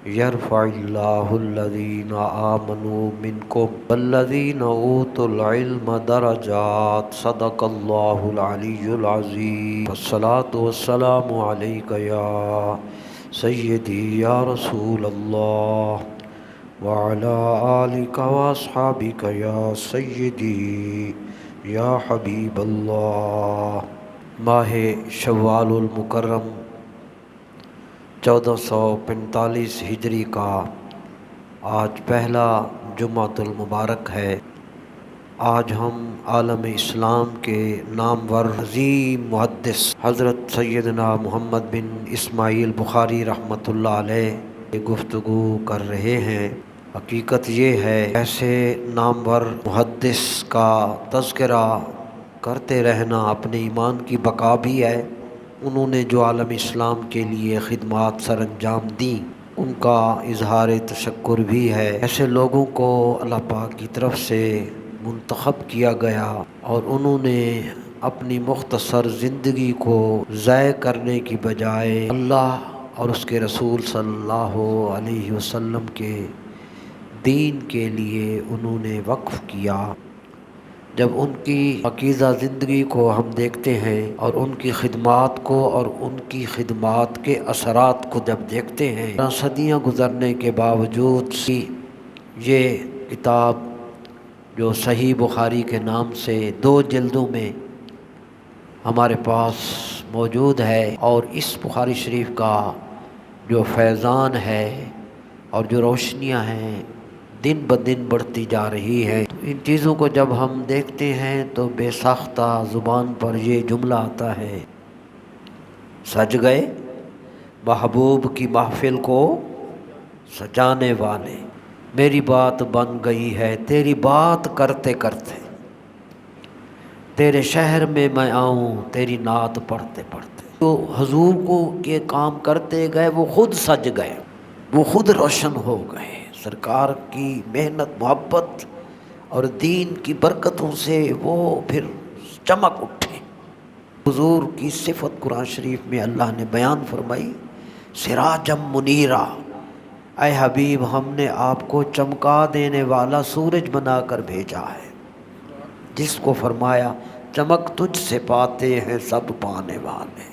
یرفع اللہ الذین آمنوا منکم والذین اوتوا العلم درجات صدق اللہ العلی العظیم والصلاة والسلام علیک یا سیدی یا رسول اللہ وعلی آلک واصحابک یا سیدی یا حبیب اللہ۔ ماہ شوال المکرم 1445 ہجری کا آج پہلا جمعۃ المبارک ہے۔ آج ہم عالم اسلام کے نامور عظیم محدث حضرت سیدنا محمد بن اسماعیل بخاری رحمۃ اللہ علیہ گفتگو کر رہے ہیں۔ حقیقت یہ ہے ایسے نامور محدث کا تذکرہ کرتے رہنا اپنے ایمان کی بقا بھی ہے۔ انہوں نے جو عالم اسلام کے لیے خدمات سر انجام دیں ان کا اظہار تشکر بھی ہے۔ ایسے لوگوں کو اللہ پاک کی طرف سے منتخب کیا گیا اور انہوں نے اپنی مختصر زندگی کو ضائع کرنے کی بجائے اللہ اور اس کے رسول صلی اللہ علیہ وسلم کے دین کے لیے انہوں نے وقف کیا۔ جب ان کی پاکیزہ زندگی کو ہم دیکھتے ہیں اور ان کی خدمات کو اور ان کی خدمات کے اثرات کو جب دیکھتے ہیں، صدیاں گزرنے کے باوجود یہ کتاب جو صحیح بخاری کے نام سے 2 جلدوں میں ہمارے پاس موجود ہے، اور اس بخاری شریف کا جو فیضان ہے اور جو روشنیاں ہیں دن بدن بڑھتی جا رہی ہے۔ تو ان چیزوں کو جب ہم دیکھتے ہیں تو بے ساختہ زبان پر یہ جملہ آتا ہے، سج گئے محبوب کی محفل کو سجانے والے، میری بات بن گئی ہے تیری بات کرتے کرتے، تیرے شہر میں میں آؤں تیری نعت پڑھتے پڑھتے۔ تو حضور کو یہ کام کرتے گئے وہ خود سج گئے، وہ خود روشن ہو گئے۔ سرکار کی محنت محبت اور دین کی برکتوں سے وہ پھر چمک اٹھے۔ حضور کی صفت قرآن شریف میں اللہ نے بیان فرمائی، سراجم منیرا، اے حبیب ہم نے آپ کو چمکا دینے والا سورج بنا کر بھیجا ہے، جس کو فرمایا چمک تجھ سے پاتے ہیں سب پانے والے۔